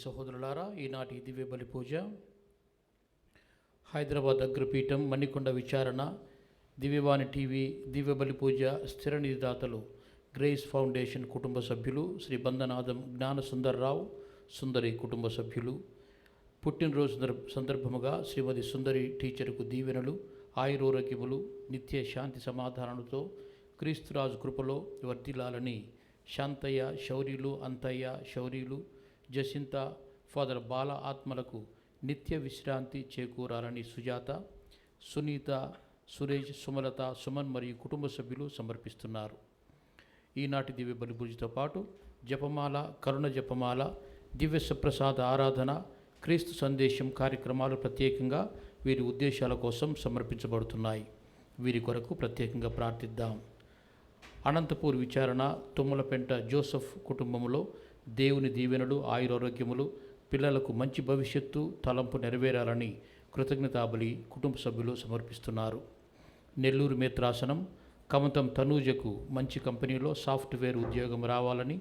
సహోదరులారా, ఈనాటి దివ్య బలి పూజ హైదరాబాద్ అగ్రపీఠం మణికొండ విచారణ దివ్యవాణి టీవీ దివ్య బలి పూజ స్థిర నిధిదాతలు గ్రేస్ ఫౌండేషన్ కుటుంబ సభ్యులు శ్రీ బందనాదం జ్ఞాన సుందర్రావు సుందరి కుటుంబ సభ్యులు పుట్టినరోజు సందర్భముగా శ్రీమతి సుందరి టీచర్కు దీవెనలు ఆయురోగ్యములు నిత్య శాంతి సమాధానాలతో క్రీస్తురాజు కృపలో వర్ధిల్లాలని శాంతయ్య శౌర్యులు అంతయ్య శౌర్యులు జసింత ఫాదర్ బాల ఆత్మలకు నిత్య విశ్రాంతి చేకూరాలని సుజాత సునీత సురేష్ సుమలత సుమన్ మరియు కుటుంబ సభ్యులు సమర్పిస్తున్నారు. ఈనాటి దివ్య బలి పూజతో పాటు జపమాల కరుణ జపమాల దివ్య సప్రసాద ఆరాధన క్రీస్తు సందేశం కార్యక్రమాలు ప్రత్యేకంగా వీరి ఉద్దేశాల కోసం సమర్పించబడుతున్నాయి. వీరి కొరకు ప్రత్యేకంగా ప్రార్థిద్దాం. అనంతపూర్ విచారణ తుమ్మలపెంట జోసెఫ్ కుటుంబంలో దేవుని దీవెనలు ఆయురారోగ్యములు పిల్లలకు మంచి భవిష్యత్తు తలంపు నెరవేరాలని కృతజ్ఞతాబలి కుటుంబ సభ్యులు సమర్పిస్తున్నారు. నెల్లూరు మేత్రాసనం కమతం తనూజకు మంచి కంపెనీలో సాఫ్ట్వేర్ ఉద్యోగం రావాలని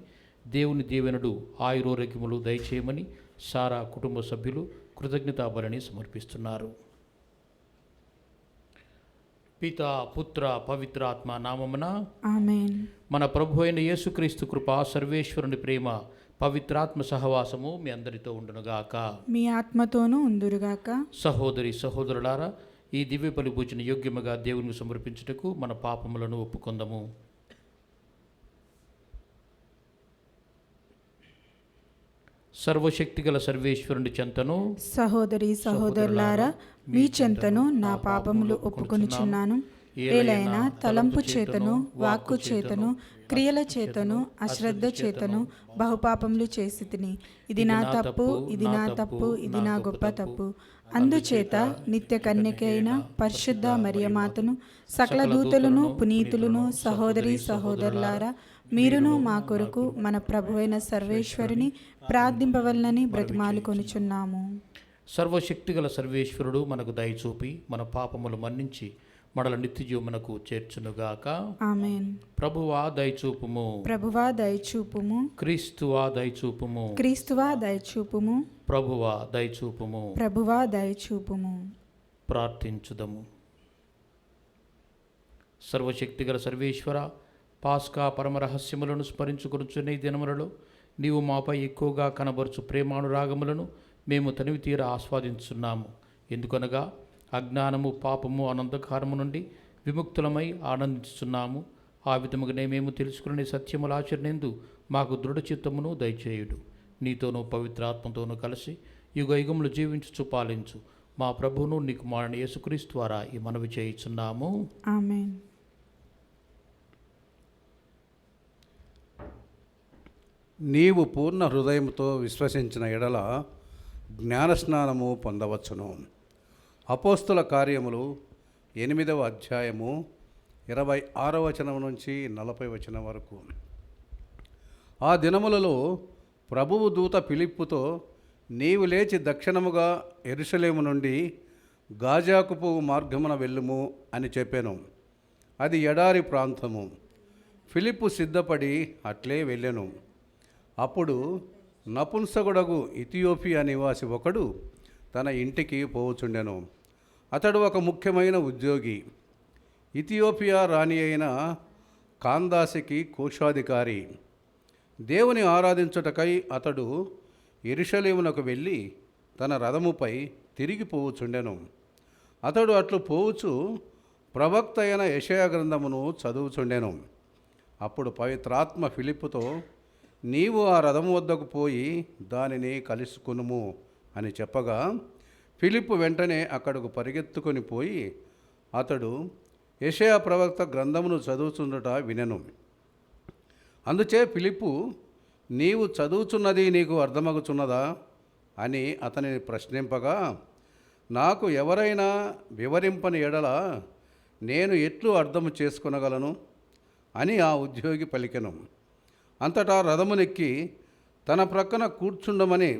దేవుని దీవెనలు ఆయురారోగ్యములు దయచేయమని సారా కుటుంబ సభ్యులు కృతజ్ఞతాబలిని సమర్పిస్తున్నారు. పితా పుత్ర పవిత్రాత్మ నామమున ఆమేన్. మన ప్రభు అయిన యేసుక్రీస్తు కృప సర్వేశ్వరుని ప్రేమ పవిత్రాత్మ సహవాసము మీ అందరితో ఉండునుగాక, మీ ఆత్మతోనూ ఉందురుగాక. సహోదరి సహోదరులారా, ఈ దివ్య బలి పూజను యోగ్యముగా దేవునికి సమర్పించుటకు మన పాపములను ఒప్పుకొందము. సర్వశక్తిగల సర్వేశ్వరుని చెంతను సహోదరి సహోదరులారా, మీ చెంతను నా పాపములు ఒప్పుకొనుచున్నాను. ఏలైనా తలంపు చేతను వాక్కు చేతను క్రియల చేతను అశ్రద్ధ చేతను బహుపాపములు చేసి తిని, ఇది నా తప్పు, ఇది నా తప్పు, ఇది నా గొప్ప తప్పు. అందుచేత నిత్య కన్యకైన పరిశుద్ధ మరియమాతను సకల దూతలను పునీతులను సహోదరి సహోదరులారా, మీరును మా కొరకు మన ప్రభువైన సర్వేశ్వరుని ప్రార్థింపవలనని బ్రతిమాలుకొనుచున్నాము. సర్వశక్తిగల సర్వేశ్వరుడు మనకు దయచూపి మన పాపములు మన్నించి మనల నిత్యజీవమునకు చేర్చునుగాక. ఆమేన్. ప్రభువా దయచూపుము, ప్రభువా దయచూపుము, క్రీస్తువా దయచూపుము, క్రీస్తువా దయచూపుము, ప్రభువా దయచూపుము. ప్రభువా దయచూపుము. ప్రార్థించుదము. సర్వశక్తిగల సర్వేశ్వర, పాస్కా పరమరహస్యములను స్మరించుకొనుచున్న ఈ దినములలో నీవు మాపై ఎక్కువగా కనబరుచు ప్రేమానురాగములను మేము తనివి తీర ఆస్వాదించున్నాము. ఎందుకనగా అజ్ఞానము పాపము అనంతకారము నుండి విముక్తులమై ఆనందిస్తున్నాము. ఆ విధముగానే మేము తెలుసుకునే సత్యముల ఆచరణందు మాకు దృఢచిత్తమును దయచేయుడు. నీతోనూ పవిత్రాత్మతోనూ కలిసి యుగ యుగములు జీవించుచు పాలించు మా ప్రభువును నీ కుమారుని యేసుక్రీస్తు ద్వారా ఈ మనవి చేయుచున్నాము. ఆమేన్. నీవు పూర్ణ హృదయంతో విశ్వసించిన ఎడల జ్ఞానస్నానము పొందవచ్చును. అపోస్తుల కార్యములు 8వ అధ్యాయము 26వ వచనం నుంచి 40వ వచనం వరకు. ఆ దినములలో ప్రభువు దూత ఫిలిప్పుతో, నీవు లేచి దక్షిణముగా యెరూషలేము నుండి గాజాకు పోవు మార్గమున వెళ్ళుము అని చెప్పాను. అది ఎడారి ప్రాంతము. ఫిలిప్పు సిద్ధపడి అట్లే వెళ్ళెను. అప్పుడు నపుంసకుడగు ఇథియోపియా నివాసి ఒకడు తన ఇంటికి పోవుచుండెను. అతడు ఒక ముఖ్యమైన ఉద్యోగి. ఇథియోపియా రాణి అయిన కాందాసికి కోశాధికారి. దేవుని ఆరాధించుటకై అతడు యెరూషలేమునకు వెళ్ళి తన రథముపై తిరిగి పోవుచుండెను. అతడు అట్లు పోవుచు ప్రవక్త అయిన యెషయా గ్రంథమును చదువుచుండెను. అప్పుడు పవిత్రాత్మ ఫిలిప్పుతో, నీవు ఆ రథము వద్దకు పోయి దానిని కలుసుకునుము అని చెప్పగా, ఫిలిప్పు వెంటనే అక్కడకు పరిగెత్తుకొని పోయి అతడు యెషయా ప్రవక్త గ్రంథమును చదువుచుండుట వినెను. అందుచే ఫిలిప్పు, నీవు చదువుచున్నది నీకు అర్థమగుచున్నదా అని అతనిని ప్రశ్నింపగా, నాకు ఎవరైనా వివరింపని ఎడల నేను ఎట్లు అర్థము చేసుకొనగలను అని ఆ ఉద్యోగి పలికెను. అంతటా రథమునెక్కి తన ప్రక్కన కూర్చుండమని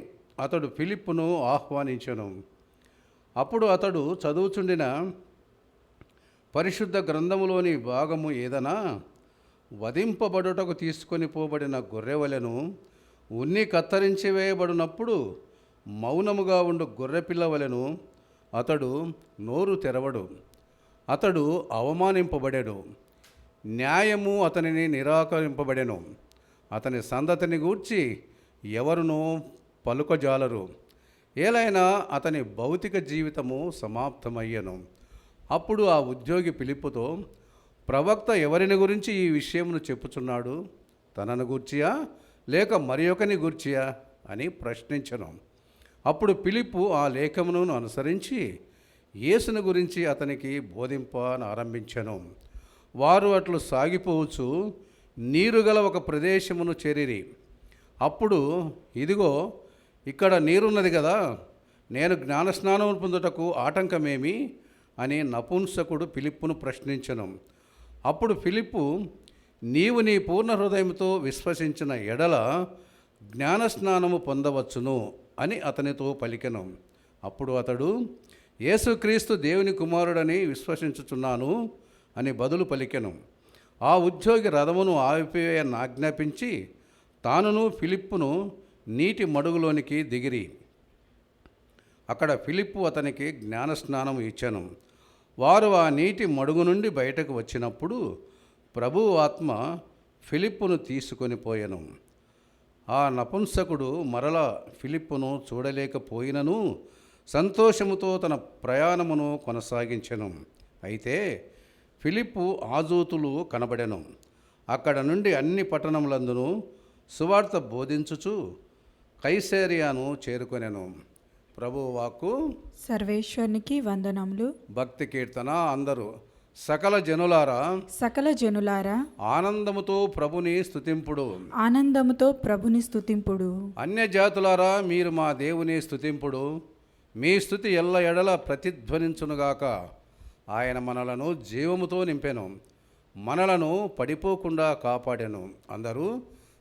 అతడు ఫిలిప్పును ఆహ్వానించెను. అప్పుడు అతడు చదువుచుండిన పరిశుద్ధ గ్రంథములోని భాగము ఏదైనా వధింపబడుటకు తీసుకొని పోబడిన గొర్రెవలెను ఉన్ని కత్తిరించి వేయబడినప్పుడు మౌనముగా ఉండు గొర్రెపిల్ల వలెను అతడు నోరు తెరవడు. అతడు అవమానింపబడెను, న్యాయము అతనిని నిరాకరింపబడెను. అతని సంతతిని గూర్చి ఎవరునూ పలుకజాలరు. ఏలైనా అతని భౌతిక జీవితము సమాప్తమయ్యను. అప్పుడు ఆ ఉద్యోగి ఫిలిప్పుతో, ప్రవక్త ఎవరిని గురించి ఈ విషయమును చెప్పుచున్నాడు? తనను గూర్చియా లేక మరి ఒకని గూర్చియా అని ప్రశ్నించను. అప్పుడు ఫిలిప్పు ఆ లేఖమును అనుసరించి యేసుని గురించి అతనికి బోధింపనారంభించెను. వారు అట్లు సాగిపోవచ్చు నీరుగల ఒక ప్రదేశమును చేరిరి. అప్పుడు ఇదిగో, ఇక్కడ నీరున్నది కదా, నేను జ్ఞానస్నానం పొందుటకు ఆటంకమేమి అని నపుంసకుడు ఫిలిప్పును ప్రశ్నించెను. అప్పుడు ఫిలిప్పు, నీవు నీ పూర్ణ హృదయంతో విశ్వసించిన ఎడల జ్ఞానస్నానము పొందవచ్చును అని అతనితో పలికెను. అప్పుడు అతడు, యేసుక్రీస్తు దేవుని కుమారుడని విశ్వసించుచున్నాను అని బదులు పలికెను. ఆ ఉద్యోగి రథమును ఆజ్ఞాపించి తానును ఫిలిప్పును నీటి మడుగులోనికి దిగిరి. అక్కడ ఫిలిప్పు అతనికి జ్ఞానస్నానం ఇచ్చెను. వారు ఆ నీటి మడుగు నుండి బయటకు వచ్చినప్పుడు ప్రభువు ఆత్మ ఫిలిప్పును తీసుకొని పోయెను. ఆ నపుంసకుడు మరల ఫిలిప్పును చూడలేకపోయినను సంతోషముతో తన ప్రయాణమును కొనసాగించెను. అయితే ఫిలిప్పు ఆజూతులు కనబడెను. అక్కడ నుండి అన్ని పట్టణములందును సువార్త బోధించుచు కైసరియను చేరుకొనెను. ప్రభువు వాక్కు. సర్వేశ్వరునికి వందనములు. భక్తి కీర్తన. అందరూ సకల జనులారా, సకల జనులారా ఆనందముతో ప్రభుని స్తుతింపుడు. ఆనందముతో ప్రభుని స్తుతింపుడు. అన్యజాతులారా, మీరు మా దేవుని స్తుతింపుడు. మీ స్తుతి ఎల్ల ఎడల ప్రతిధ్వనించునుగాక. ఆయన మనలను జీవముతో నింపెను, మనలను పడిపోకుండా కాపాడెను. అందరూ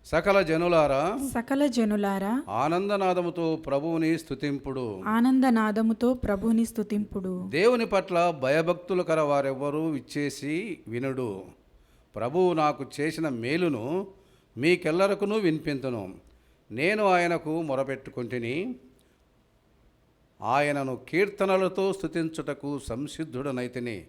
సకల జనులారా, సకల జనులారా ఆనందనాదముతో ప్రభువుని స్తుతింపుడు. ఆనందనాదముతో ప్రభుని స్తుతింపుడు. దేవుని పట్ల భయభక్తులు కల వారెవ్వరూ విచ్చేసి వినుడు. ప్రభువు నాకు చేసిన మేలును మీకెల్లరకును వినిపింతును. నేను ఆయనకు మొరపెట్టుకుంటుని, ఆయనను కీర్తనలతో స్తుతించుటకు సంసిద్ధుడనైతిని.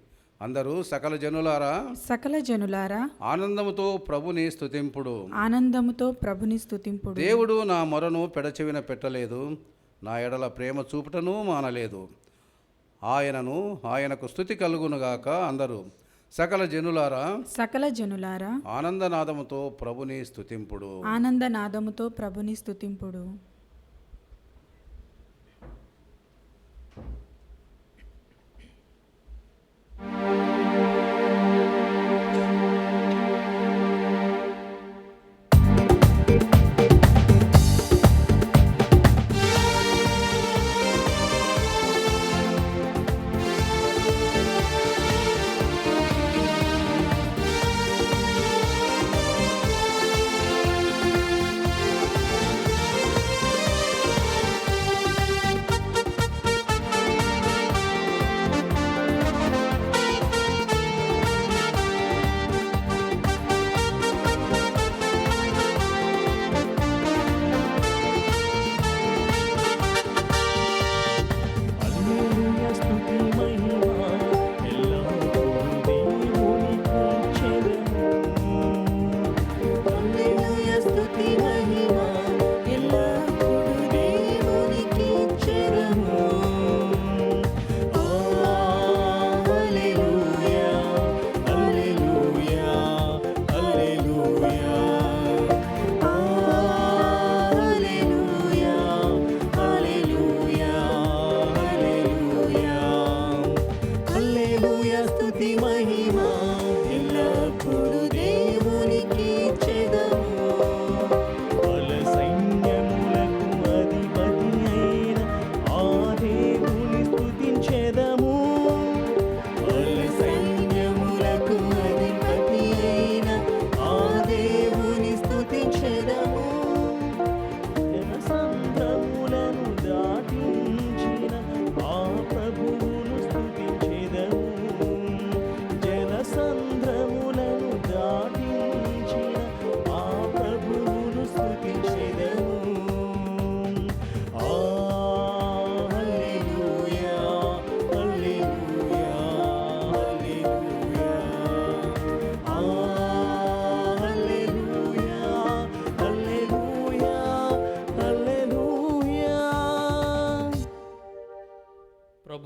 అందరూ సకల జనులారా, సకల జనులారా ఆనందముతో ప్రభుని స్తుతింపుడు. ఆనందముతో ప్రభుని స్తుతింపుడు. దేవుడు నా మొరను పెడచెవిన పెట్టలేదు, నా ఎడల ప్రేమ చూపుటను మానలేదు. ఆయనకు స్తుతి కలుగునుగాక. అందరూ సకల జనులారా, సకల జనులారా ఆనందనాదముతో ప్రభుని స్తుతింపుడు. ఆనందనాదముతో ప్రభుని స్తుతింపుడు.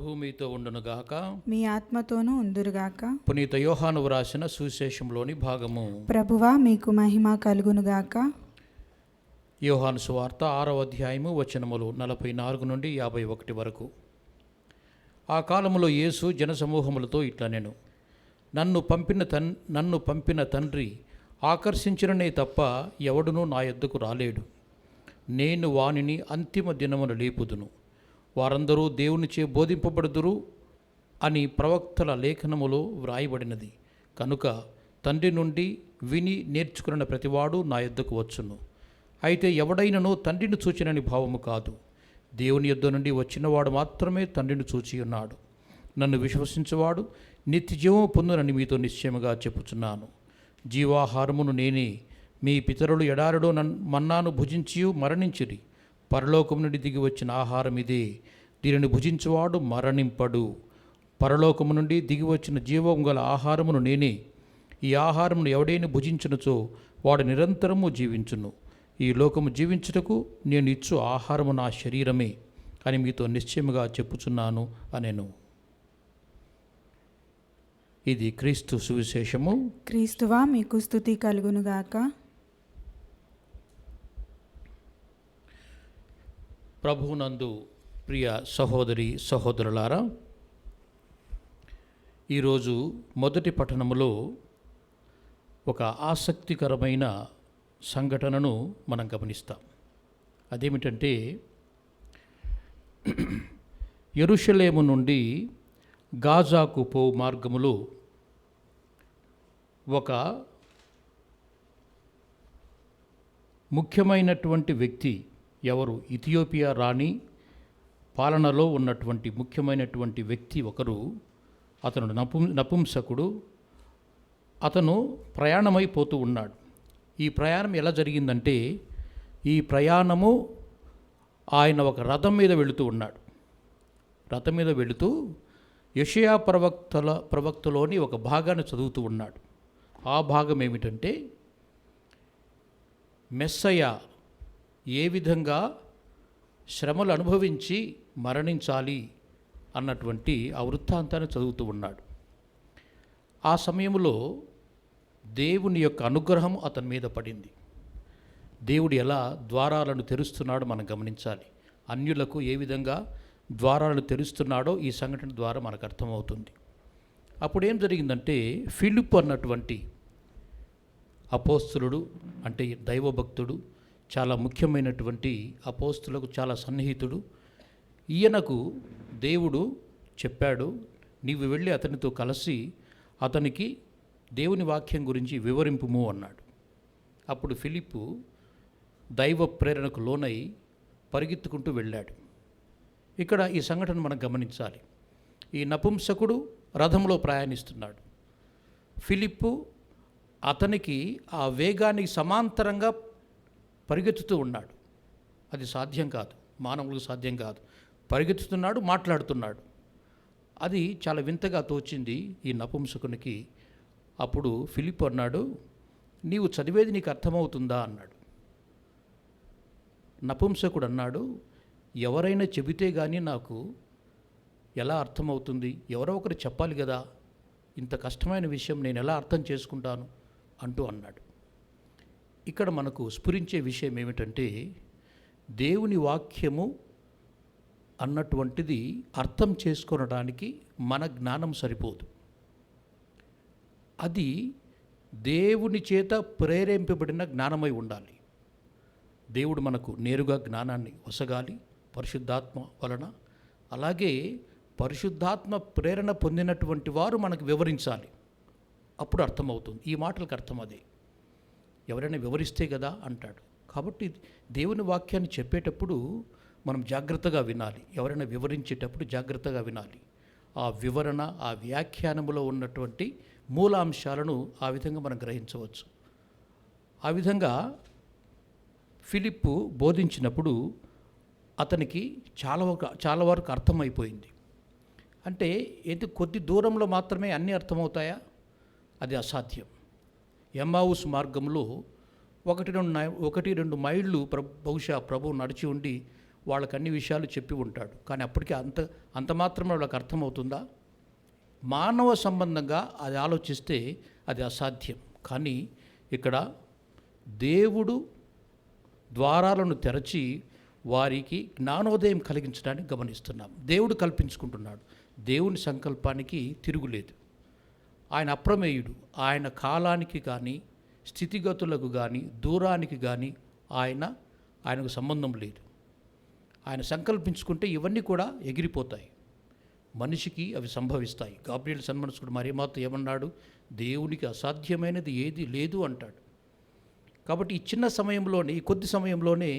ప్రభువు మీతో ఉండునుగాక. మీ ఆత్మతోనూ ఉందురుగాక. పునీత యోహాను వ్రాసిన సువిశేషంలోని భాగము. ప్రభువా మీకు మహిమ కలుగునుగాక. యోహాను సువార్త 6వ అధ్యాయము వచనములు 44 నుండి 51 వరకు. ఆ కాలములో యేసు జనసమూహములతో ఇట్లనెను, నన్ను పంపిన తండ్రి ఆకర్షించిననే తప్ప ఎవడునూ నా యొద్దకు రాలేడు. నేను వానిని అంతిమ దినమున లేపుదును. వారందరూ దేవునిచే బోధింపబడుదురు అని ప్రవక్తల లేఖనములో వ్రాయబడినది. కనుక తండ్రి నుండి విని నేర్చుకున్న ప్రతివాడు నా యొద్దకు వచ్చును. అయితే ఎవడైనను తండ్రిని చూచినని భావము కాదు. దేవుని యొద్ద నుండి వచ్చినవాడు మాత్రమే తండ్రిని చూచి ఉన్నాడు. నన్ను విశ్వసించువాడు నిత్యజీవము పొందునని మీతో నిశ్చయముగా చెప్పుచున్నాను. జీవాహారమును నేనే. మీ పితరులు ఎడారిలో మన్నాను భుజించి మరణించిరి. పరలోకం నుండి దిగి వచ్చిన ఆహారం ఇదే. దీనిని భుజించువాడు మరణింపడు. పరలోకము నుండి దిగి వచ్చిన జీవం గల ఆహారమును నేనే. ఈ ఆహారమును ఎవడైనా భుజించునుచో వాడు నిరంతరము జీవించును. ఈ లోకము జీవించుటకు నేను ఇచ్చు ఆహారము నా శరీరమే అని మీతో నిశ్చయముగా చెప్పుచున్నాను అనెను. ఇది క్రీస్తు సువిశేషము. క్రీస్తువా మీకు స్తుతి కలుగునుగాక. ప్రభువునందు ప్రియ సహోదరి సహోదరులారా, ఈరోజు మొదటి పఠనములో ఒక ఆసక్తికరమైన సంఘటనను మనం గమనిస్తాం. అదేమిటంటే, యెరూషలేము నుండి గాజాకు పో మార్గములో ఒక ముఖ్యమైనటువంటి వ్యక్తి ఎవరు? ఇథియోపియా రాణి పాలనలో ఉన్నటువంటి ముఖ్యమైనటువంటి వ్యక్తి ఒకరు. అతను నపుంసకుడు. అతను ప్రయాణమైపోతూ ఉన్నాడు. ఈ ప్రయాణం ఎలా జరిగిందంటే, ఈ ప్రయాణము ఆయన ఒక రథం మీద వెళుతూ ఉన్నాడు. రథం మీద వెళుతూ యెషయా ప్రవక్తలోని ఒక భాగాన్ని చదువుతూ ఉన్నాడు. ఆ భాగం ఏమిటంటే, మెస్సయ్య ఏ విధంగా శ్రమలు అనుభవించి మరణించాలి అన్నటువంటి ఆ వృత్తాంతాన్ని చదువుతూ ఉన్నాడు. ఆ సమయంలో దేవుని యొక్క అనుగ్రహం అతని మీద పడింది. దేవుడు ఎలా ద్వారాలను తెరుస్తున్నాడో మనం గమనించాలి. అన్యులకు ఏ విధంగా ద్వారాలను తెరుస్తున్నాడో ఈ సంఘటన ద్వారా మనకు అర్థమవుతుంది. అప్పుడు ఏం జరిగిందంటే, ఫిలిప్పు అన్నటువంటి అపోస్తలుడు, అంటే దైవభక్తుడు, చాలా ముఖ్యమైనటువంటి అపోస్తలులకు చాలా సన్నిహితుడు. ఈయనకు దేవుడు చెప్పాడు, నీవు వెళ్ళి అతనితో కలిసి అతనికి దేవుని వాక్యం గురించి వివరింపుము అన్నాడు. అప్పుడు ఫిలిప్పు దైవ ప్రేరణకు లోనై పరిగెత్తుకుంటూ వెళ్ళాడు. ఇక్కడ ఈ సంఘటన మనం గమనించాలి. ఈ నపుంసకుడు రథంలో ప్రయాణిస్తున్నాడు. ఫిలిప్పు అతనికి ఆ వేగానికి సమాంతరంగా పరిగెత్తుతూ ఉన్నాడు. అది సాధ్యం కాదు, మానవులకు సాధ్యం కాదు. పరిగెత్తుతున్నాడు, మాట్లాడుతున్నాడు. అది చాలా వింతగా తోచింది ఈ నపుంసకునికి. అప్పుడు ఫిలిప్పు అన్నాడు, నీవు చదివేది నీకు అర్థమవుతుందా అన్నాడు. నపుంసకుడు అన్నాడు, ఎవరైనా చెబితే కానీ నాకు ఎలా అర్థమవుతుంది? ఎవరో ఒకరు చెప్పాలి కదా, ఇంత కష్టమైన విషయం నేను ఎలా అర్థం చేసుకుంటాను అంటూ అన్నాడు. ఇక్కడ మనకు స్ఫురించే విషయం ఏమిటంటే, దేవుని వాక్యము అన్నటువంటిది అర్థం చేసుకోవడానికి మన జ్ఞానం సరిపోదు. అది దేవుని చేత ప్రేరేపింపబడిన జ్ఞానమై ఉండాలి. దేవుడు మనకు నేరుగా జ్ఞానాన్ని వసగాలి పరిశుద్ధాత్మ వలన. అలాగే పరిశుద్ధాత్మ ప్రేరణ పొందినటువంటి వారు మనకు వివరించాలి. అప్పుడు అర్థమవుతుంది. ఈ మాటలకు అర్థం అదే. ఎవరైనా వివరిస్తే కదా అంటాడు. కాబట్టి దేవుని వాక్యాన్ని చెప్పేటప్పుడు మనం జాగ్రత్తగా వినాలి. ఎవరైనా వివరించేటప్పుడు జాగ్రత్తగా వినాలి. ఆ వివరణ, ఆ వ్యాఖ్యానములో ఉన్నటువంటి మూలాంశాలను ఆ విధంగా మనం గ్రహించవచ్చు. ఆ విధంగా ఫిలిప్పు బోధించినప్పుడు అతనికి చాలా వరకు అర్థమైపోయింది. అంటే ఏంటి, కొద్ది దూరంలో మాత్రమే అన్నీ అర్థమవుతాయా? అది అసాధ్యం. ఎమ్మావుస్ మార్గంలో 1-2 మైళ్ళు బహుశా ప్రభువు నడిచి ఉండి వాళ్ళకి అన్ని విషయాలు చెప్పి ఉంటాడు. కానీ అప్పటికి అంత మాత్రమే వాళ్ళకి అర్థమవుతుందా? మానవ సంబంధంగా అది ఆలోచిస్తే అది అసాధ్యం. కానీ ఇక్కడ దేవుడు ద్వారాలను తెరచి వారికి జ్ఞానోదయం కలిగించడానికి గమనిస్తున్నాం. దేవుడు కల్పించుకుంటున్నాడు. దేవుని సంకల్పానికి తిరుగులేదు. ఆయన అప్రమేయుడు. ఆయన కాలానికి కానీ స్థితిగతులకు కానీ దూరానికి కానీ ఆయనకు సంబంధం లేదు. ఆయన సంకల్పించుకుంటే ఇవన్నీ కూడా ఎగిరిపోతాయి, మనిషికి అవి సంభవిస్తాయి. గాబ్రియల్ సన్మనస్కుడు మరియమాతో ఏమన్నాడు? దేవునికి అసాధ్యమైనది ఏది లేదు అంటాడు. కాబట్టి ఈ చిన్న సమయంలోనే, ఈ కొద్ది సమయంలోనే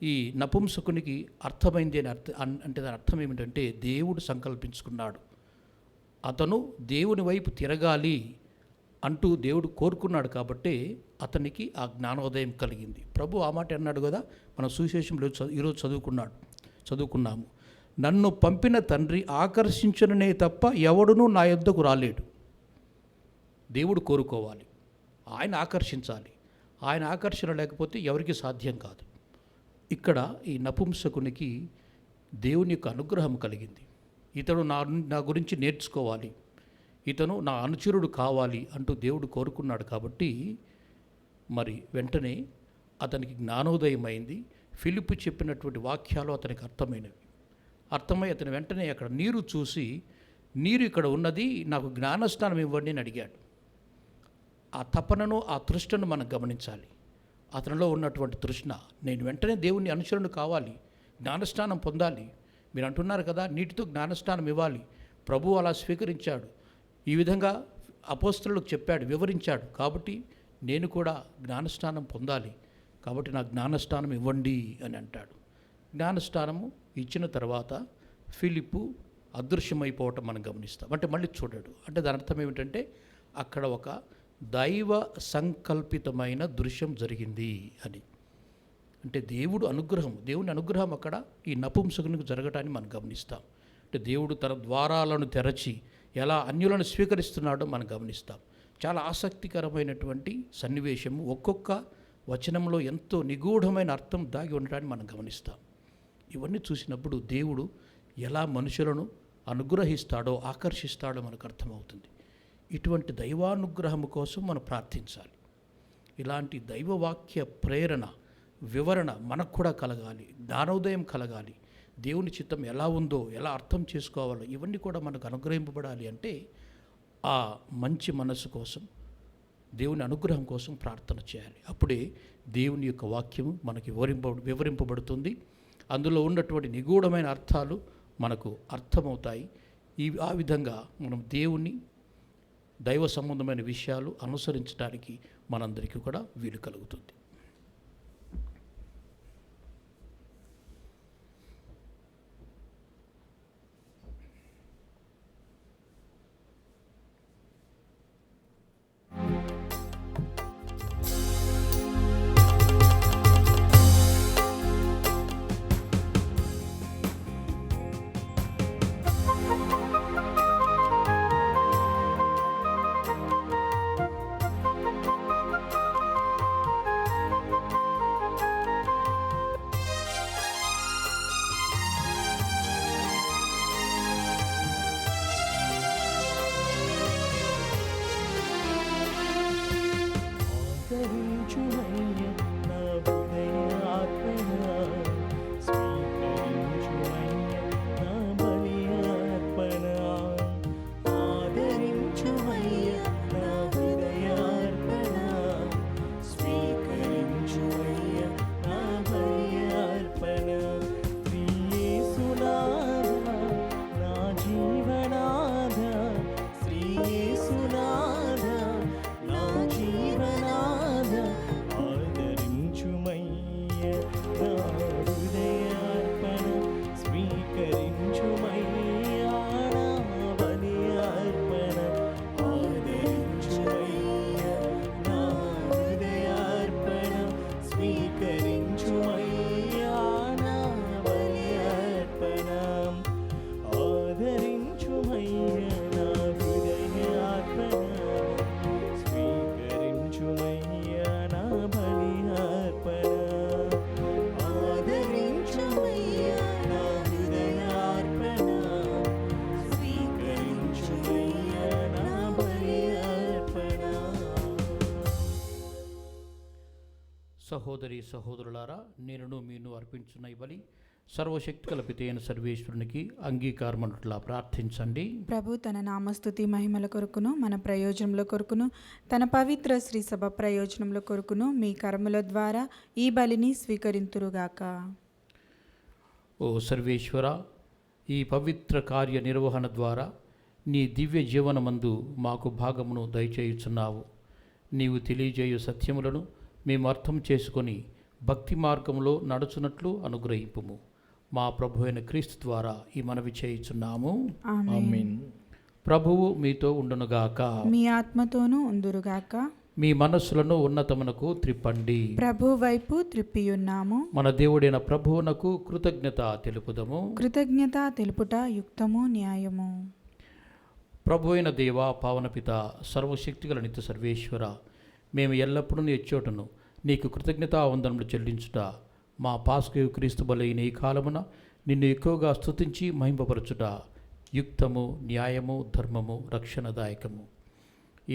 ఈ నపుంసకునికి అర్థమైంది అని అంటే దాని అర్థం ఏమిటంటే దేవుడు సంకల్పించుకున్నాడు, అతను దేవుని వైపు తిరగాలి అంటూ దేవుడు కోరుకున్నాడు. కాబట్టి అతనికి ఆ జ్ఞానోదయం కలిగింది. ప్రభు ఆ మాట అన్నాడు కదా, మనం సువిశేషంలో ఈరోజు చదువుకున్నాము. నన్ను పంపిన తండ్రి ఆకర్షించననే తప్ప ఎవడునూ నా యొద్దకు రాలేడు. దేవుడు కోరుకోవాలి, ఆయన ఆకర్షించాలి. ఆయన ఆకర్షణ లేకపోతే ఎవరికి సాధ్యం కాదు. ఇక్కడ ఈ నపుంసకునికి దేవుని యొక్క అనుగ్రహం కలిగింది. ఇతడు నా గురించి నేర్చుకోవాలి, ఇతను నా అనుచరుడు కావాలి అంటూ దేవుడు కోరుకున్నాడు. కాబట్టి మరి వెంటనే అతనికి జ్ఞానోదయం అయింది. ఫిలిప్పు చెప్పినటువంటి వాక్యాలు అతనికి అర్థమై అతను వెంటనే అక్కడ నీరు చూసి, నీరు ఇక్కడ ఉన్నది, నాకు జ్ఞానస్నానం ఇవ్వండి అని అడిగాడు. ఆ తపనను, ఆ తృష్ణను మనం గమనించాలి. అతనిలో ఉన్నటువంటి తృష్ణ, నేను వెంటనే దేవుని అనుచరుడు కావాలి, జ్ఞానస్నానం పొందాలి. మీరు అంటున్నారు కదా, నీటితో జ్ఞానస్నానం ఇవ్వాలి. ప్రభువు అలా స్వీకరించాడు, ఈ విధంగా అపోస్తలులకు చెప్పాడు, వివరించాడు. కాబట్టి నేను కూడా జ్ఞానస్నానం పొందాలి, కాబట్టి నాకు జ్ఞానస్నానం ఇవ్వండి అని అంటాడు. జ్ఞానస్నానము ఇచ్చిన తర్వాత ఫిలిప్పు అదృశ్యమైపోవటం మనం గమనిస్తాం. అంటే మళ్ళీ చూడడు. అంటే దాని అర్థం ఏమిటంటే అక్కడ ఒక దైవ సంకల్పితమైన దృశ్యం జరిగింది అని. అంటే దేవుని అనుగ్రహం అక్కడ ఈ నపుంసకునికి జరగటాన్ని మనం గమనిస్తాం. అంటే దేవుడు తన ద్వారాలను తెరచి ఎలా అన్యులను స్వీకరిస్తున్నాడో మనం గమనిస్తాం. చాలా ఆసక్తికరమైనటువంటి సన్నివేశము. ఒక్కొక్క వచనంలో ఎంతో నిగూఢమైన అర్థం దాగి ఉండటాన్ని మనం గమనిస్తాం. ఇవన్నీ చూసినప్పుడు దేవుడు ఎలా మనుషులను అనుగ్రహిస్తాడో, ఆకర్షిస్తాడో మనకు అర్థమవుతుంది. ఇటువంటి దైవానుగ్రహం కోసం మనం ప్రార్థించాలి. ఇలాంటి దైవవాక్య ప్రేరణ, వివరణ మనకు కూడా కలగాలి, జ్ఞానోదయం కలగాలి. దేవుని చిత్తం ఎలా ఉందో, ఎలా అర్థం చేసుకోవాలో ఇవన్నీ కూడా మనకు అనుగ్రహింపబడాలి. అంటే ఆ మంచి మనసు కోసం, దేవుని అనుగ్రహం కోసం ప్రార్థన చేయాలి. అప్పుడే దేవుని యొక్క వాక్యము మనకి వివరింపబడుతుంది. అందులో ఉన్నటువంటి నిగూఢమైన అర్థాలు మనకు అర్థమవుతాయి. ఆ విధంగా మనం దేవుని దైవ సంబంధమైన విషయాలు అనుసరించడానికి మనందరికీ కూడా వీలు కలుగుతుంది. సహోదరి సహోదరులారా, నేనును మీను అర్పించున్న ఈ బలి సర్వశక్తి కల్పిత అయిన సర్వేశ్వరునికి అంగీకారమన్నట్లా ప్రార్థించండి. ప్రభు తన నామస్తుతి మహిమల కొరకును మన ప్రయోజనముల కొరకును తన పవిత్ర శ్రీ సభ ప్రయోజనముల కొరకును మీ కర్మల ద్వారా ఈ బలిని స్వీకరింతురుగాక. ఓ సర్వేశ్వర, ఈ పవిత్ర కార్య నిర్వహణ ద్వారా నీ దివ్య జీవనమందు మాకు భాగమును దయచేయుచున్నావు. నీవు తెలియజేయు సత్యములను మేము అర్థం చేసుకొని భక్తి మార్గంలో నడుచున్నట్లు అనుగ్రహింపుము. మా ప్రభు అయిన క్రీస్తు ద్వారా ఈ మనవి చేయుచున్నాము. ఆమేన్. ప్రభువు మీతో ఉండునుగాక. మీ ఆత్మతోనూ ఉందురుగాక. మీ మనస్సులను ఉన్నతమునకు త్రిప్పండి. ప్రభు వైపు త్రిప్పియున్నాము. మన దేవుడైన ప్రభువునకు కృతజ్ఞత తెలుపుదము. కృతజ్ఞత తెలుపుట యుక్తము న్యాయము. ప్రభు అయిన దేవ, పావనపిత, సర్వశక్తిగల నిత్య సర్వేశ్వర, మేము ఎల్లప్పుడూ నీ చోటును నీకు కృతజ్ఞతావందనములు చెల్లించుట మా పాస్కయు క్రీస్తు బలైన ఈ కాలమున నిన్ను ఎక్కువగా స్తుతించి మహింపపరచుట యుక్తము, న్యాయము, ధర్మము, రక్షణదాయకము.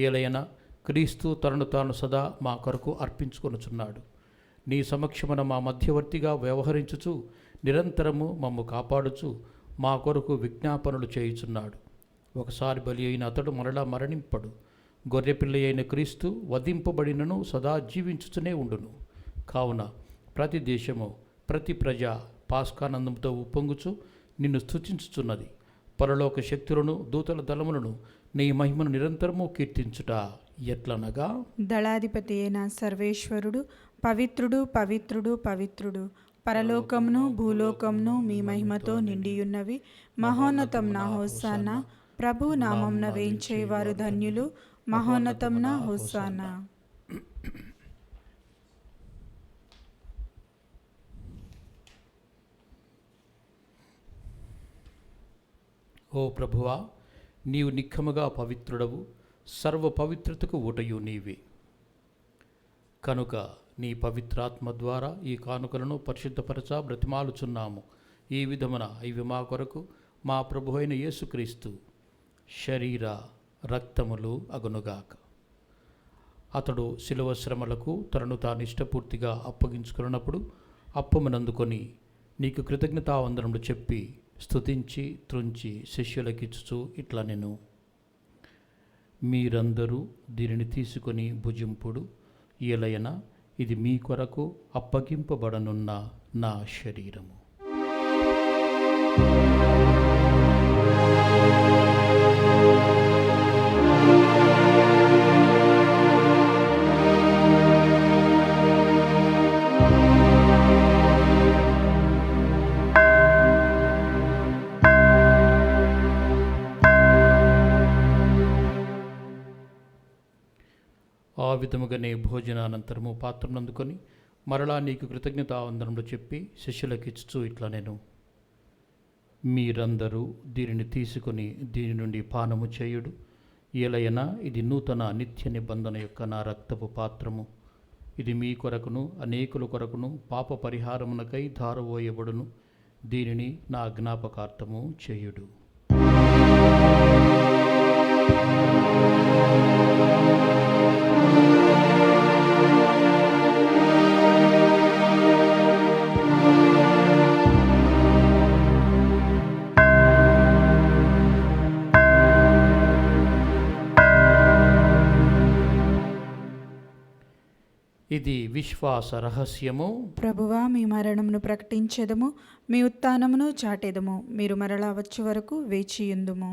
ఏలైనా క్రీస్తు తనను తాను సదా మా కొరకు అర్పించుకొనుచున్నాడు. నీ సమక్షమున మా మధ్యవర్తిగా వ్యవహరించుచు నిరంతరము మమ్ము కాపాడుచు మా కొరకు విజ్ఞాపనలు చేయుచున్నాడు. ఒకసారి బలి అయిన అతడు మరలా మరణింపడు. గొర్రెపిల్ల అయిన క్రీస్తు వధింపబడినను సదా జీవించుతూనే ఉండును. కావున ప్రతి దేశము, ప్రతి ప్రజ పాస్కానందంతో ఉప్పొంగుచు నిన్ను స్తుతించుచున్నది. పరలోక శక్తులను, దూతల దళములను నీ మహిమను నిరంతరము కీర్తించుట ఎట్లనగా, దళాధిపతి అయిన సర్వేశ్వరుడు పవిత్రుడు, పవిత్రుడు, పవిత్రుడు. పరలోకమును భూలోకమును మీ మహిమతో నిండియున్నవి. మహోన్నతం నా హోసానా. ప్రభు నామంన వేయించేవారు ధన్యులు. మహోన్నతం నా హోసానా. ఓ ప్రభువా, నీవు నిక్కముగా పవిత్రుడవు, సర్వ పవిత్రతకు ఊటయు నీవే. కనుక నీ పవిత్రాత్మ ద్వారా ఈ కానుకలను పరిశుద్ధపరచ బ్రతిమాలుచున్నాము. ఈ విధమున ఇవి మా కొరకు మా ప్రభు అయిన యేసుక్రీస్తు శరీర రక్తములు అగునుగాక. అతడు శిలువ శ్రమలకు తనను తాను ఇష్టపూర్తిగా అప్పగించుకున్నప్పుడు అప్పమునందుకొని నీకు కృతజ్ఞతావందనములు చెప్పి స్తుతించి త్రుంచి శిష్యులకిచ్చుచు ఇట్లా నేను, మీరందరూ దీనిని తీసుకొని భుజింపుడు. ఏలయన ఇది మీ కొరకు అప్పగింపబడనున్న నా శరీరము. ఆ విధముగానే భోజనానంతరము పాత్రనందుకొని మరలా నీకు కృతజ్ఞతావందనములు చెప్పి శిష్యులకిచ్చుచూ ఇట్లా నేను, మీరందరూ దీనిని తీసుకొని దీని నుండి పానము చేయుడు. ఏలయనా ఇది నూతన నిత్య నిబంధన యొక్క నా రక్తపు పాత్రము. ఇది మీ కొరకును అనేకుల కొరకును పాప పరిహారమునకై ధారవోయబడును. దీనిని నా జ్ఞాపకార్థము చేయుడు. ఇది విశ్వాస రహస్యము. ప్రభువా, మీ మరణమును ప్రకటించెదము, మీ ఉత్థానమును చాటెదము. మీరు మరలా వచ్చే వరకు వేచియుందుము.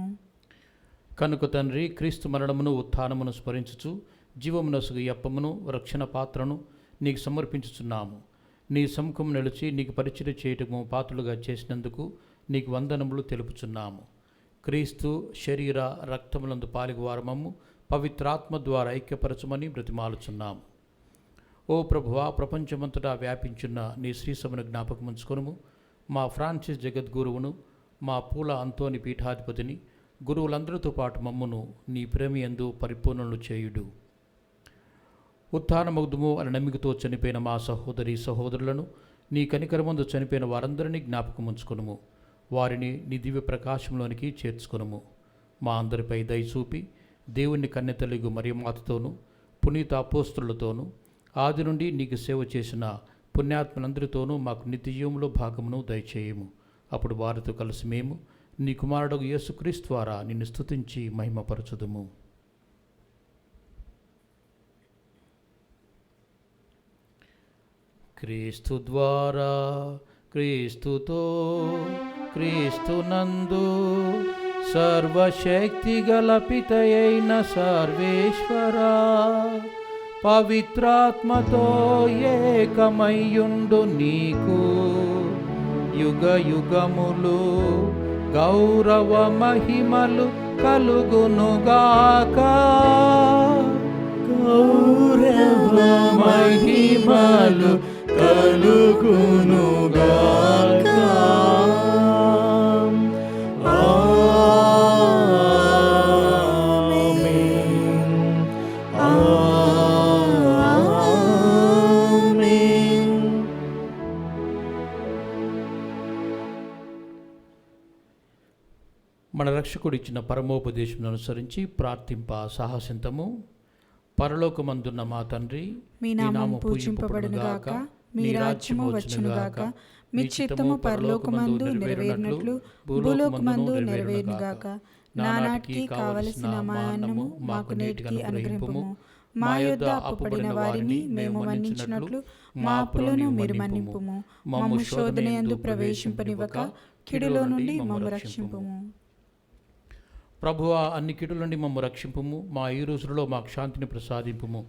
కనుక తండ్రి, క్రీస్తు మరణమును ఉత్థానమును స్మరించుచు జీవమునసుగు ఈ అప్పమును రక్షణ పాత్రను నీకు సమర్పించుచున్నాము. నీ సముఖం నిలిచి నీకు పరిచయం చేయటము పాత్రలుగా చేసినందుకు నీకు వందనములు తెలుపుచున్నాము. క్రీస్తు శరీర రక్తములందు పాలిగవారమమ్ము పవిత్రాత్మ ద్వారా ఐక్యపరచమని బ్రతిమాలుచున్నాము. ఓ ప్రభువా, ప్రపంచమంతటా వ్యాపించున్న నీ శ్రీసభను జ్ఞాపకముంచుకొనుము. మా ఫ్రాన్సిస్ జగద్గురువును, మా పూల అంతోని పీఠాధిపతిని, గురువులందరితో పాటు మమ్మును నీ ప్రేమయందు పరిపూర్ణులు చేయుడు. ఉత్థానమగుదుము అని నమ్మికతో చనిపోయిన మా సహోదరి సహోదరులను, నీ కనికరమందు చనిపోయిన వారందరినీ జ్ఞాపకముంచుకొనుము. వారిని నీ దివ్య ప్రకాశంలోనికి చేర్చుకొనుము. మా అందరిపై దయచూపి దేవుని కన్నెతల్లిగు మరియమాతతోనూ పునీత అపోస్తులతోనూ ఆది నుండి నీకు సేవ చేసిన పుణ్యాత్మలందరితోనూ మాకు నిత్యజీవంలో భాగమును దయచేయము. అప్పుడు వారితో కలిసి మేము నీ కుమారుడు యేసుక్రీస్తు ద్వారా నిన్ను స్తుతించి మహిమపరచుదుము. క్రీస్తు ద్వారా, క్రీస్తుతో, క్రీస్తునందు సర్వశక్తి గల పితయైన సర్వేశ్వరా, పవిత్రాత్మతో ఏకమయ్యుండు నీకు యుగ యుగములు గౌరవ మహిమలు కలుగునుగాక. గౌరవ మహిమలు కలుగునుగాక. మన రక్షకుడు ఇచ్చిన పరమోపదేశం అనుసరించి ప్రార్థింప సాహసింతము. పరలోకమందున్న మా తండ్రి, మీ నామము పూజింపబడునుగాక, మీ రాజ్యము వచ్చునుగాక, మీ చిత్తము పరలోకమందు నెరవేరినట్లు భూలోకమందు నెరవేరునుగాక. నానాటికి కావలసిన మా అన్నము మాకు నేటికి అనుగ్రహింపుము. మా యొద్ద అప్పుపడిన వారిని మేము మన్నించినట్లు మా అప్పులను మీరు మన్నింపుము. మమ్ము శోధనయందు ప్రవేశింపనివ్వక కీడులో నుండి మమ్ము రక్షింపుము. ప్రభువా, అన్ని కీడుల నుండి మమ్ము రక్షింపుము. మా ఈ రోజులలో మాకు శాంతిని ప్రసాదింపుము.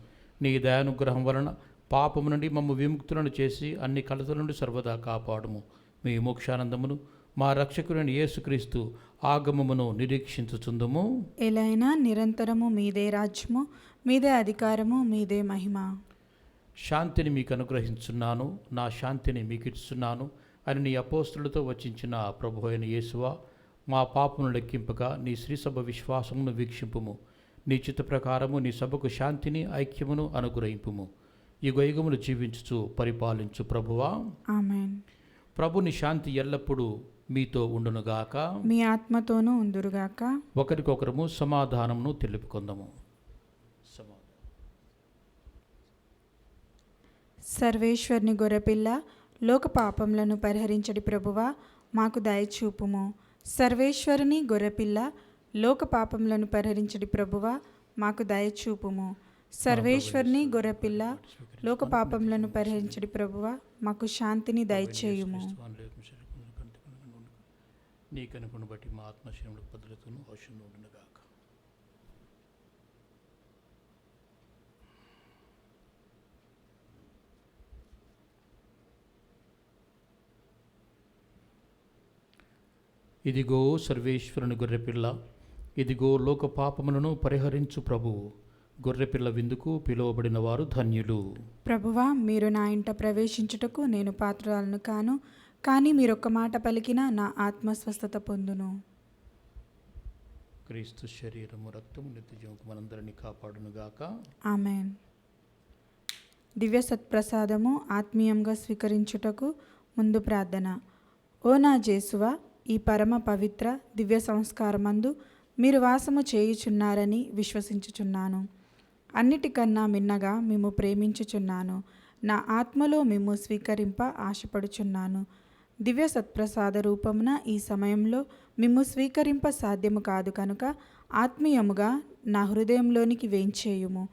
నీ దయానుగ్రహం వలన పాపము నుండి మమ్ము విముక్తులను చేసి అన్ని కలతల నుండి సర్వదా కాపాడుము. మీ మోక్షానందమును మా రక్షకుడైన యేసుక్రీస్తు ఆగమమును నిరీక్షించుచుందుము. ఎలైనా నిరంతరము మీదే రాజ్యము, మీదే అధికారము, మీదే మహిమ. శాంతిని మీకు అనుగ్రహించున్నాను, నా శాంతిని మీకు ఇస్తున్నాను అని నీ అపోస్తులతో వచించిన ప్రభు అయిన యేసువా, మా పాపమును లెక్కింపగా నీ శ్రీసభ విశ్వాసమును వీక్షింపుము. నీ చిత్త ప్రకారము నీ సభకు శాంతిని ఐక్యమును అనుగ్రహింపుము. యుగయుగములు జీవించుచు పరిపాలించు ప్రభువా, ఆమేన్. ప్రభుని శాంతి ఎల్లప్పుడూ మీతో ఉండునుగాక, మీ ఆత్మతోనూ ఉందురుగాక. ఒకరికొకరము సమాధానమును తెలుపుకుందాము. సర్వేశ్వరుని గొర్రెపిల్ల, లోక పాపములను పరిహరించడి ప్రభువా, మాకు దయచూపుము. సర్వేశ్వరుని గొర్రెపిల్ల, లోక పాపములను పరిహరించడి ప్రభువా, మాకు దయచూపుము. సర్వేశ్వరుని గొర్రెపిల్ల, లోక పాపములను పరిహరించడి ప్రభువా, మాకు శాంతిని దయచేయుము. నీ కనుకను బట్టి మా ఆత్మశయములకు భద్రతను ఔషధం ఉండునుగాక. ఇదిగో సర్వేశ్వరుని గొర్రెపిల్ల, ఇదిగో లోక పాపములను పరిహరించు ప్రభువు. గొర్రెపిల్ల విందుకు పిలువబడిన వారు ధన్యులు. ప్రభువా, మీరు నా ఇంట ప్రవేశించుటకు నేను పాత్రురాలను కాను, కానీ మీరొక్క మాట పలికినా నా ఆత్మస్వస్థత పొందును. క్రీస్తు శరీరము రక్తము నిత్యజీవము మనందరినీ కాపాడునుగాక. ఆమేన్. దివ్య సత్ప్రసాదము ఆత్మీయంగా స్వీకరించుటకు ముందు ప్రార్థన. ఓ నా జేసువా, ఈ పరమ పవిత్ర దివ్య సంస్కారమందు మీరు వాసము చేయుచున్నారని విశ్వసించుచున్నాను. అన్నిటికన్నా మిన్నగా మేము ప్రేమించుచున్నాను. నా ఆత్మలో మేము స్వీకరింప ఆశపడుచున్నాను. దివ్య సత్ప్రసాద రూపమున ఈ సమయంలో మేము స్వీకరింప సాధ్యము కాదు కనుక ఆత్మీయముగా నా హృదయంలోనికి వేంచేయుము.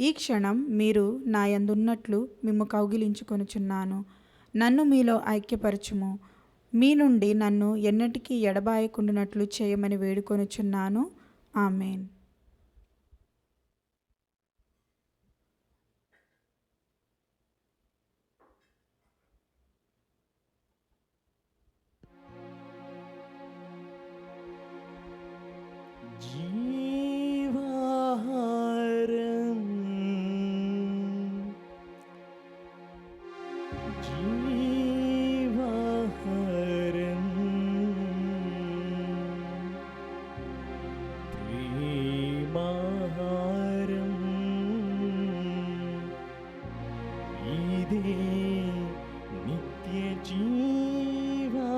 ఈ క్షణం మీరు నా యందున్నట్లు మిమ్ము కౌగిలించుకొనుచున్నాను. నన్ను మీలో ఐక్యపరచుము. మీ నుండి నన్ను ఎన్నటికీ ఎడబాయకుండునట్లు చేయమని వేడుకొనుచున్నాను. ఆమేన్. జీవాహారం జీవాహారం ప్రేమాహారం ఇదే నిత్య జీవాహారం.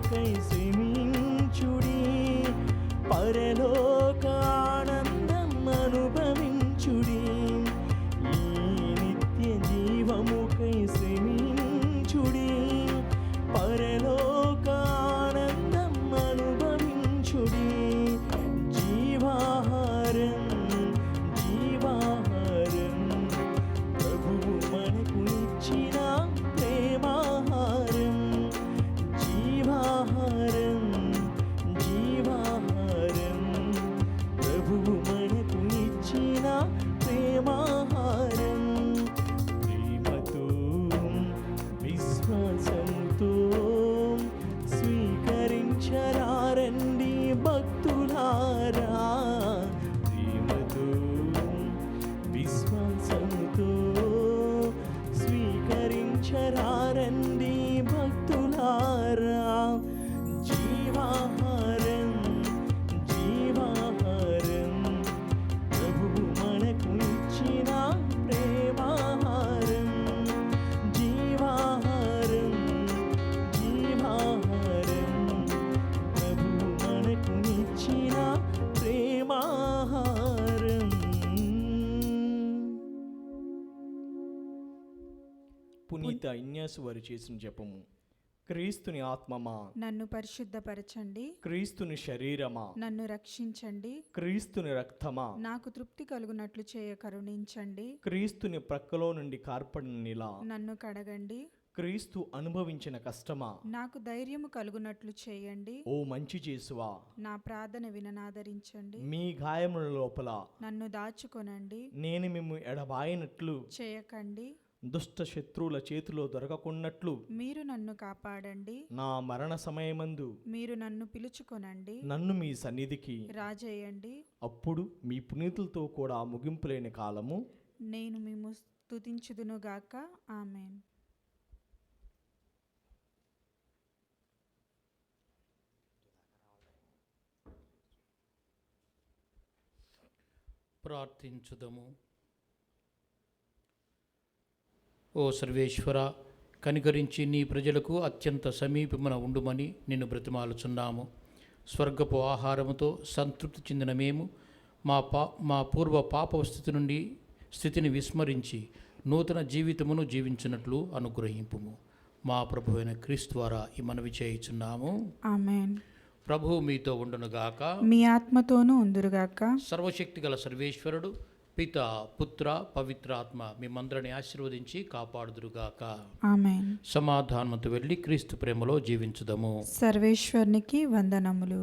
జీవముకై శ్రమించుడి, పరలోక ఆనందం అనుభవించుడి. ఈ నిత్య జీవముకై శ్రమించుడి, పరలోక ఆనందం అనుభవించుడి. జీవాహారం జీవాహారం ప్రభువు మనకు ఇచ్చిన ప్రేమాహారం. జీవాహారం జీవాహారం ప్రభువు మనకు ఇచ్చిన ప్రేమాహారం. ప్రేమతో విశ్వాసంతో స్వీకరించరారండి భక్తులారా. ప్రేమతో విశ్వాసంతో స్వీకరించరారండి భక్తులారా. జీవాహారం జీవాహారం ప్రభువు మనకు ఇచ్చిన ప్రేమాహారం. జీవాహారం జీవాహారం ప్రభువు మనకు ఇచ్చిన ప్రేమాహారం. పునీత ఇన్యాసు వారు చేసిన జపము. క్రీస్తుని ఆత్మమా, నన్ను పరిశుద్ధపరచండి. క్రీస్తుని శరీరమా, నన్ను రక్షించండి. క్రీస్తుని రక్తమా, నాకు తృప్తి కలుగునట్లు చేయ కరుణించండి. క్రీస్తుని ప్రక్కలో నుండి కార్పడిన నీలా, నన్ను కడగండి. క్రీస్తు అనుభవించిన కష్టమా, నాకు ధైర్యము కలుగునట్లు చేయండి. ఓ మంచి చేసువా, నా ప్రార్థన విననాదరించండి. మీ గాయముల లోపల నన్ను దాచుకొనండి. నేను మిమ్ము ఎడబాయినట్లు, చేయకండి. దుష్ట శత్రువుల చేతిలో దొరకకున్నట్లు మీరు నన్ను కాపాడండి. నా మరణ సమయమందు మీరు నన్ను పిలుచుకొనండి. నన్ను మీ సన్నిధికి రాజేయండి. అప్పుడు మీ పునీతులతో కూడా ముగింపు లేని కాలము నేను మిమ్ము స్తుతించుదునుగాక. ఆమేన్. ప్రార్థించుదము. ఓ సర్వేశ్వర, కనికరించి నీ ప్రజలకు అత్యంత సమీపమున ఉండుమని నిన్ను బ్రతిమాలుచున్నాము. స్వర్గపు ఆహారముతో సంతృప్తి చెందిన మేము మా పూర్వ పాప స్థితిని విస్మరించి నూతన జీవితమును జీవించినట్లు అనుగ్రహింపుము. మా ప్రభు అయిన క్రీస్తు ద్వారా ఈ మనవి చేయుచున్నాము. ఆమేన్. ప్రభువు మీతో ఉండునుగాక. మీ ఆత్మతోనూ ఉందురుగాక. సర్వశక్తి గల సర్వేశ్వరుడు పిత, పుత్ర, పవిత్రాత్మ మిమ్మందరిని ఆశీర్వదించి కాపాడుదురుగాక. ఆమేన్. సమాధానముతో వెళ్ళి క్రీస్తు ప్రేమలో జీవించుదము. సర్వేశ్వరునికి వందనములు.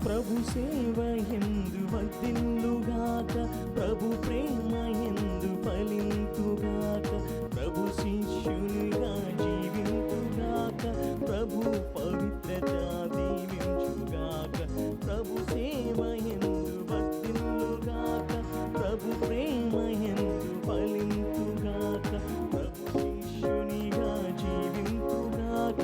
ప్రభు సేవ ఎందు వర్ధిల్లుగాక, ప్రభు ప్రేమ ఎందు ఫలింతుగాక, ప్రభు శిష్యునిగా జీవింతుగాక, ప్రభు పవిత్రత దీవించుగాక. ప్రభు సేవ ఎందు వర్ధిల్లుగాక, ప్రభు ప్రేమ ఎందు ఫలింతుగాక, ప్రభు శిష్యునిగా జీవింతుగాక,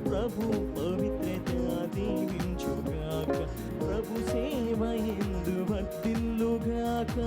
ప్రభు పవిత్రత దీవించుగాక. ప్రభు సేవ ఎందు వర్ధిల్లుగాక.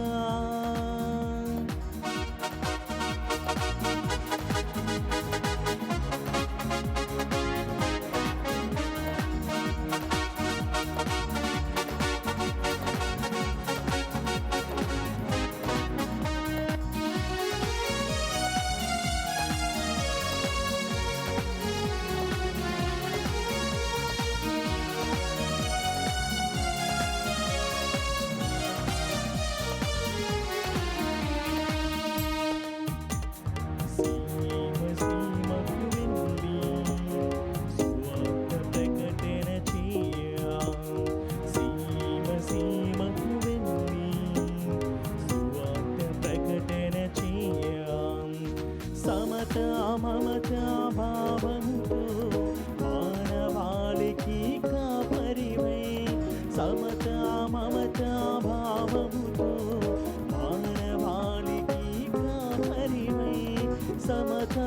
సమత మమత భావముతో మానవాళికి కాపరివై సమత మమత భావముతో మానవాళికి కాపరివై సమత